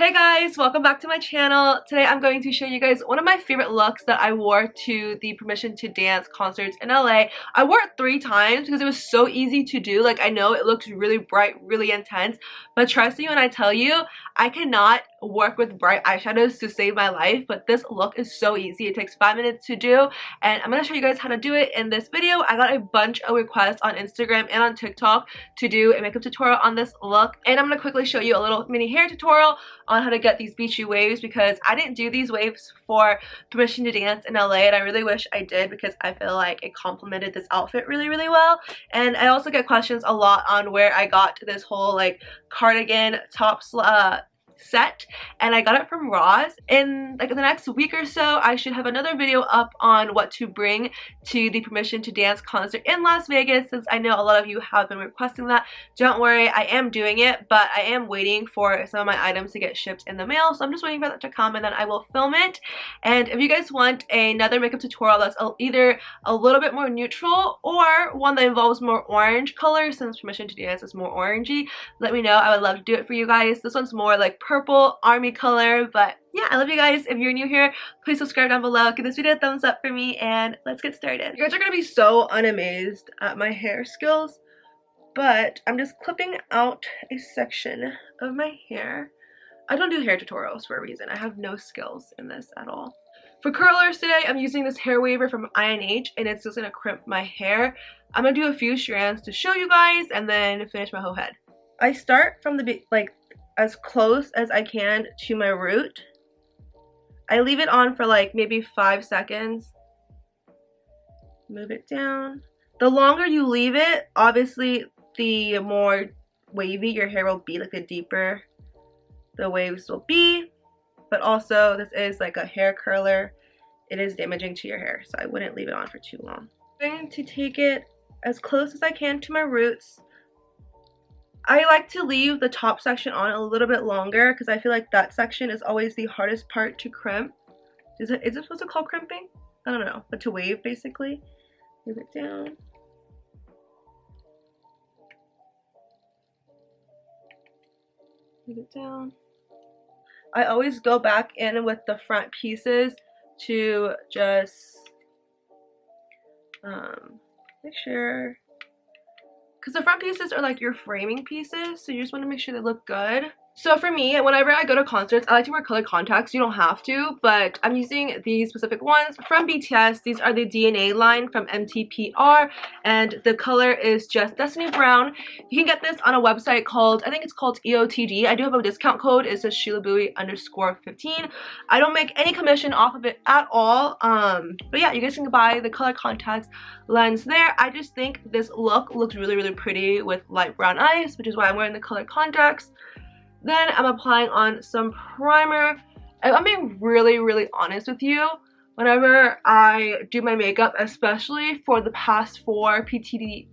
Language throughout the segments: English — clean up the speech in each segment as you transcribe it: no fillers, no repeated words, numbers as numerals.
Hey guys, welcome back to my channel. Today I'm going to show you guys one of my favorite looks that I wore to the Permission to Dance concerts in LA. I wore it 3 times because it was so easy to do. Like, I know it looks really bright, really intense, but trust me when I tell you, I cannot work with bright eyeshadows to save my life, but this look is so easy. It takes 5 minutes to do, and I'm going to show you guys how to do it in this video. I got a bunch of requests on Instagram and on TikTok to do a makeup tutorial on this look, and I'm going to quickly show you a little mini hair tutorial on how to get these beachy waves because I didn't do these waves for Permission to Dance in LA, and I really wish I did because I feel like it complemented this outfit really well. And I also get questions a lot on where I got this whole like cardigan top set, and I got it from Ross. In like the next week or so, I should have another video up on what to bring to the Permission to Dance concert in Las Vegas, since I know a lot of you have been requesting that. Don't worry, I am doing it, but I am waiting for some of my items to get shipped in the mail, so I'm just waiting for that to come and then I will film it. And if you guys want another makeup tutorial that's either a little bit more neutral or one that involves more orange color, since Permission to Dance is more orangey, let me know. I would love to do it for you guys. This one's more like purple army color, but yeah, I love you guys. If you're new here, please subscribe down below, give this video a thumbs up for me, and let's get started. You guys are gonna be so unamazed at my hair skills, but I'm just clipping out a section of my hair. I don't do hair tutorials for a reason. I have no skills in this at all. For curlers today, I'm using this hair waver from INH, and it's just gonna crimp my hair. I'm gonna do a few strands to show you guys and then finish my whole head. I start from the as close as I can to my root. I leave it on for like maybe 5 seconds. Move it down. The longer you leave it, obviously the more wavy your hair will be, like the deeper the waves will be. But also, this is like a hair curler. It is damaging to your hair, so I wouldn't leave it on for too long. I'm going to take it as close as I can to my roots. I like to leave the top section on a little bit longer because I feel like that section is always the hardest part to crimp. Is it supposed to call crimping? I don't know, but to wave basically. Move it down. Move it down. I always go back in with the front pieces to just make sure, because the front pieces are like your framing pieces, so you just want to make sure they look good. So for me, whenever I go to concerts, I like to wear colored contacts. You don't have to, but I'm using these specific ones from BTS. These are the DNA line from MTPR, and the color is just Destiny Brown. You can get this on a website called, I think it's called EOTD. I do have a discount code. It says Shila Bui _15. I don't make any commission off of it at all. But yeah, you guys can buy the colored contacts lens there. I just think this look looks really pretty with light brown eyes, which is why I'm wearing the colored contacts. Then I'm applying on some primer. I'm being really honest with you. Whenever I do my makeup, especially for the past 4 PTD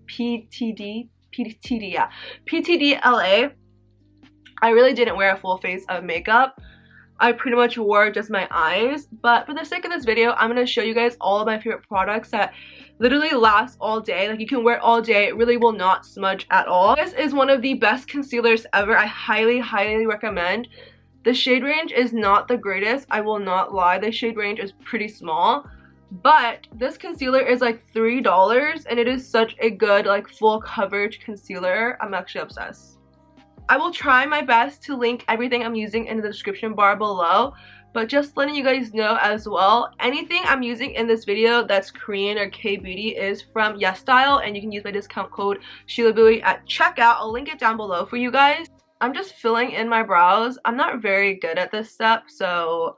LA, I really didn't wear a full face of makeup. I pretty much wore just my eyes, but for the sake of this video, I'm going to show you guys all of my favorite products that literally last all day. Like, you can wear it all day. It really will not smudge at all. This is one of the best concealers ever. I highly recommend. The shade range is not the greatest. I will not lie. The shade range is pretty small, but this concealer is like $3, and it is such a good like full coverage concealer. I'm actually obsessed. I will try my best to link everything I'm using in the description bar below, but just letting you guys know as well, anything I'm using in this video that's Korean or K-beauty is from YesStyle, and you can use my discount code ShilaBui at checkout. I'll link it down below for you guys. I'm just filling in my brows. I'm not very good at this step, so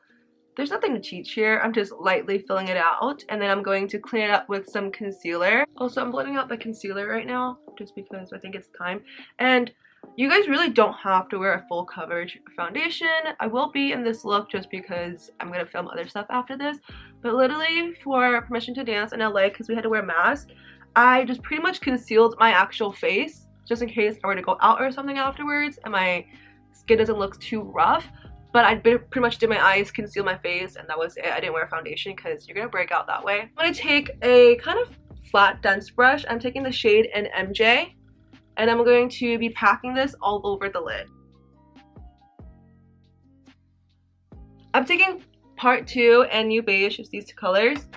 there's nothing to teach here. I'm just lightly filling it out, and then I'm going to clean it up with some concealer. Also, I'm blending out the concealer right now just because I think it's time. And you guys really don't have to wear a full coverage foundation. I will be in this look just because I'm going to film other stuff after this. But literally for Permission to Dance in LA, because we had to wear masks, I just pretty much concealed my actual face just in case I were to go out or something afterwards and my skin doesn't look too rough. But I pretty much did my eyes, conceal my face, and that was it. I didn't wear a foundation because you're going to break out that way. I'm going to take a kind of flat dense brush. I'm taking the shade in MJ. And I'm going to be packing this all over the lid. I'm taking Part 2 and New Beige, just these two colors,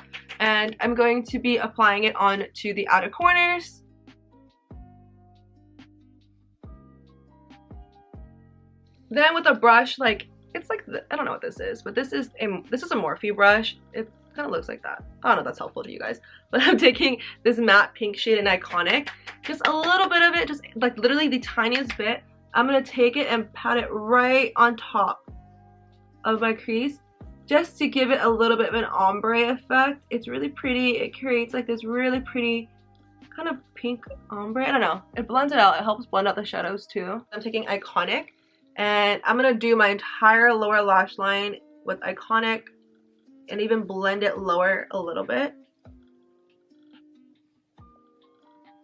and I'm going to be applying it on to the outer corners. Then with a brush, like, it's like, I don't know what this is, but this is a Morphe brush. It kind of looks like that. I don't know if that's helpful to you guys, but I'm taking this matte pink shade in Iconic, just a little bit of it, just like literally the tiniest bit. I'm gonna take it and pat it right on top of my crease, just to give it a little bit of an ombre effect. It's really pretty. It creates like this really pretty kind of pink ombre. I don't know. It blends it out. It helps blend out the shadows too. I'm taking Iconic, and I'm gonna do my entire lower lash line with Iconic and even blend it lower a little bit.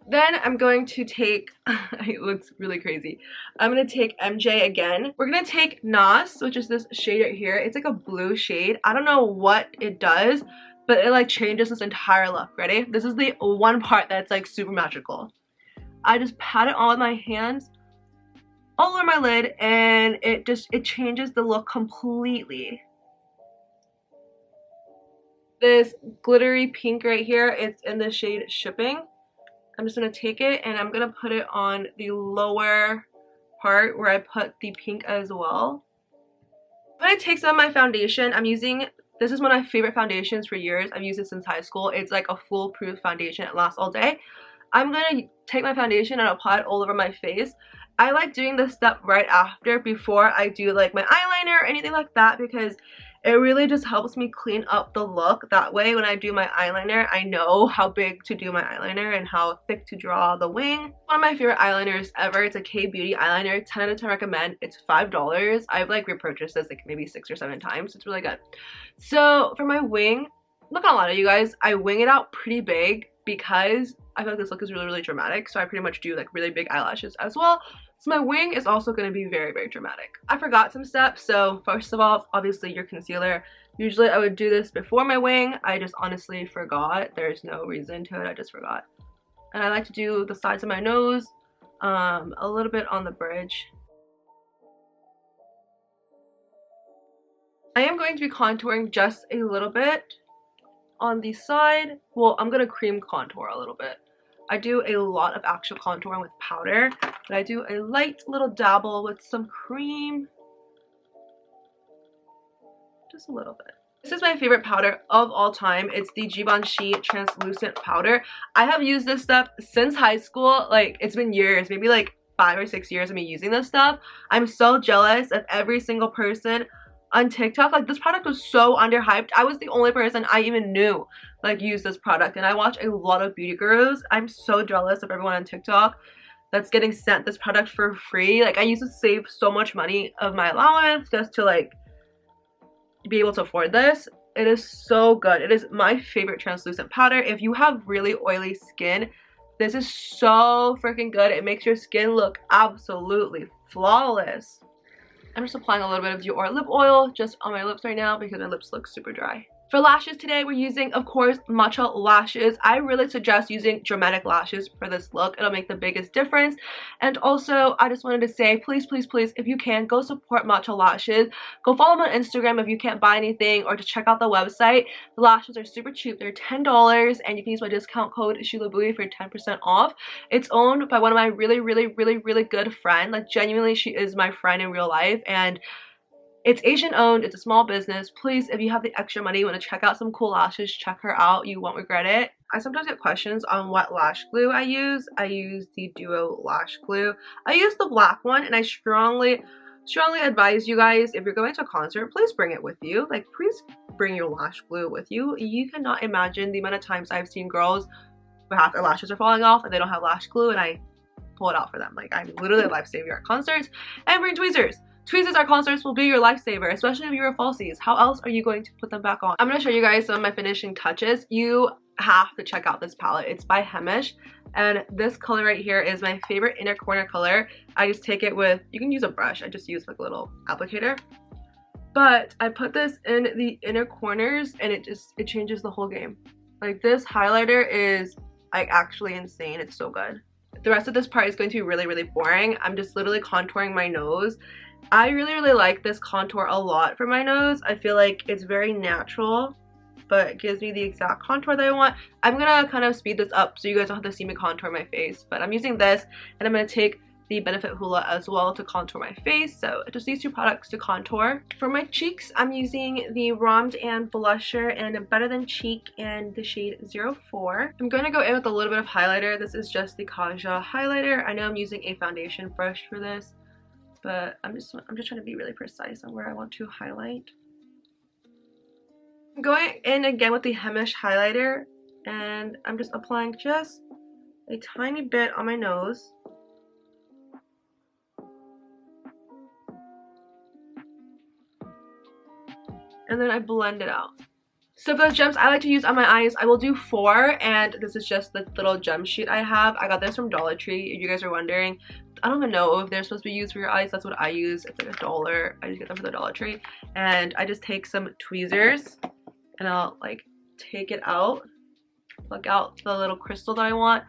Then I'm going to take, it looks really crazy. I'm going to take MJ again. We're going to take NAS, which is this shade right here. It's like a blue shade. I don't know what it does, but it like changes this entire look. Ready? This is the one part that's like super magical. I just pat it on with my hands all over my lid, and it changes the look completely. This glittery pink right here, it's in the shade Shipping. I'm just going to take it and I'm going to put it on the lower part where I put the pink as well. I'm going to take some of my foundation. This is one of my favorite foundations for years. I've used it since high school. It's like a foolproof foundation. It lasts all day. I'm going to take my foundation and apply it all over my face. I like doing this step right after, before I do like my eyeliner or anything like that, because it really just helps me clean up the look. That way when I do my eyeliner, I know how big to do my eyeliner and how thick to draw the wing. One of my favorite eyeliners ever. It's a K-Beauty eyeliner. 10 out of 10 recommend. It's $5. I've like repurchased this like maybe 6 or 7 times. It's really good. So for my wing, I'm not gonna lie to you guys, I wing it out pretty big because I feel like this look is really, really dramatic. So I pretty much do like really big eyelashes as well. So my wing is also going to be very, very dramatic. I forgot some steps. So first of all, obviously your concealer. Usually I would do this before my wing. I just honestly forgot. There's no reason to it. I just forgot. And I like to do the sides of my nose, a little bit on the bridge. I am going to be contouring just a little bit on the side. Well, I'm going to cream contour a little bit. I do a lot of actual contouring with powder, but I do a light little dabble with some cream. Just a little bit. This is my favorite powder of all time. It's the Givenchy translucent powder. I have used this stuff since high school. Like, it's been years, maybe like 5 or 6 years of me using this stuff. I'm so jealous of every single person on TikTok. Like, this product was so underhyped. I was the only person I even knew like use this product, and I watch a lot of beauty gurus. I'm so jealous of everyone on TikTok that's getting sent this product for free. Like, I used to save so much money of my allowance just to like be able to afford this. It is so good. It is my favorite translucent powder. If you have really oily skin, this is so freaking good. It makes your skin look absolutely flawless. I'm just applying a little bit of Dior lip oil just on my lips right now because my lips look super dry. For lashes today, we're using, of course, Matcha lashes. I really suggest using dramatic lashes for this look. It'll make the biggest difference. And also, I just wanted to say, please, please, please, if you can, go support Matcha lashes. Go follow them on Instagram if you can't buy anything, or to check out the website. The lashes are super cheap. They're $10, and you can use my discount code Shila Bui for 10% off. It's owned by one of my really, really, really, really good friends. Like, genuinely, she is my friend in real life, and it's Asian owned. It's a small business. Please, if you have the extra money, you want to check out some cool lashes, check her out. You won't regret it. I sometimes get questions on what lash glue I use. I use the Duo Lash Glue. I use the black one, and I strongly advise you guys, if you're going to a concert, please bring it with you. Like, please bring your lash glue with you. You cannot imagine the amount of times I've seen girls where half their lashes are falling off and they don't have lash glue, and I pull it out for them. Like, I'm literally a lifesaver at concerts. And bring tweezers. Tweezers at concerts will be your lifesaver, especially if you're falsies. How else are you going to put them back on? I'm going to show you guys some of my finishing touches. You have to check out this palette. It's by Hemish, and this color right here is my favorite inner corner color. I just take it with, you can use a brush. I just use like a little applicator. But I put this in the inner corners, and it changes the whole game. Like, this highlighter is like actually insane. It's so good. The rest of this part is going to be really, really boring. I'm just literally contouring my nose I really like this contour a lot for my nose. I feel like it's very natural, but it gives me the exact contour that I want. I'm gonna kind of speed this up so you guys don't have to see me contour my face, but I'm using this, and I'm gonna take the Benefit Hoola as well to contour my face. So just these two products to contour. For my cheeks, I'm using the Rommed and blusher and Better Than Cheek in the shade 04. I'm going to go in with a little bit of highlighter. This is just the Kaja highlighter. I know I'm using a foundation brush for this, but I'm just trying to be really precise on where I want to highlight. I'm going in again with the Hemish highlighter, and I'm just applying just a tiny bit on my nose. And then I blend it out. So for the gems I like to use on my eyes, I will do 4, and this is just the little gem sheet I have. I got this from Dollar Tree, if you guys are wondering. I don't even know if they're supposed to be used for your eyes. That's what I use. It's like $1. I just get them from the Dollar Tree. And I just take some tweezers and I'll like take it out, pluck out the little crystal that I want,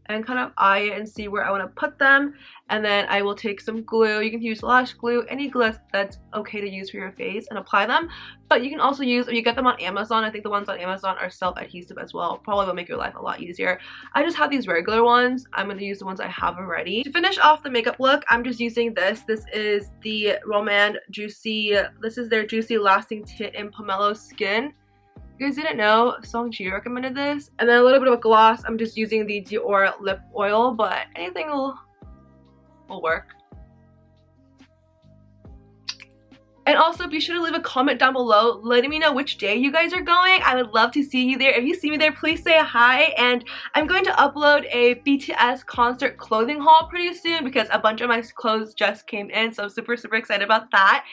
and kind of eye it and see where I want to put them. And then I will take some glue. You can use Lash Glue, any glue that's okay to use for your face, and apply them. But you can also use, if you get them on Amazon, I think the ones on Amazon are self-adhesive as well. Probably will make your life a lot easier. I just have these regular ones. I'm going to use the ones I have already. To finish off the makeup look, I'm just using this. This is the Romand Juicy, this is their Juicy Lasting Tint in Pomelo Skin. If you guys didn't know, Songji recommended this. And then a little bit of a gloss. I'm just using the Dior lip oil, but anything will work. And also be sure to leave a comment down below letting me know which day you guys are going. I would love to see you there. If you see me there, please say hi. And I'm going to upload a BTS concert clothing haul pretty soon because a bunch of my clothes just came in, so I'm super excited about that.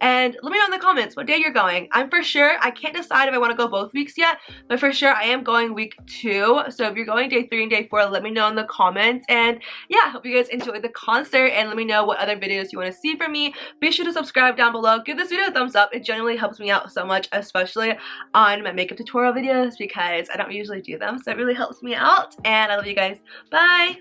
And let me know in the comments what day you're going. I'm for sure, I can't decide if I want to go both weeks yet, but for sure I am going week 2. So if you're going day 3 and day 4, let me know in the comments. And yeah, I hope you guys enjoyed the concert, and let me know what other videos you want to see from me. Be sure to subscribe down below. Give this video a thumbs up. It generally helps me out so much, especially on my makeup tutorial videos, because I don't usually do them. So it really helps me out. And I love you guys. Bye!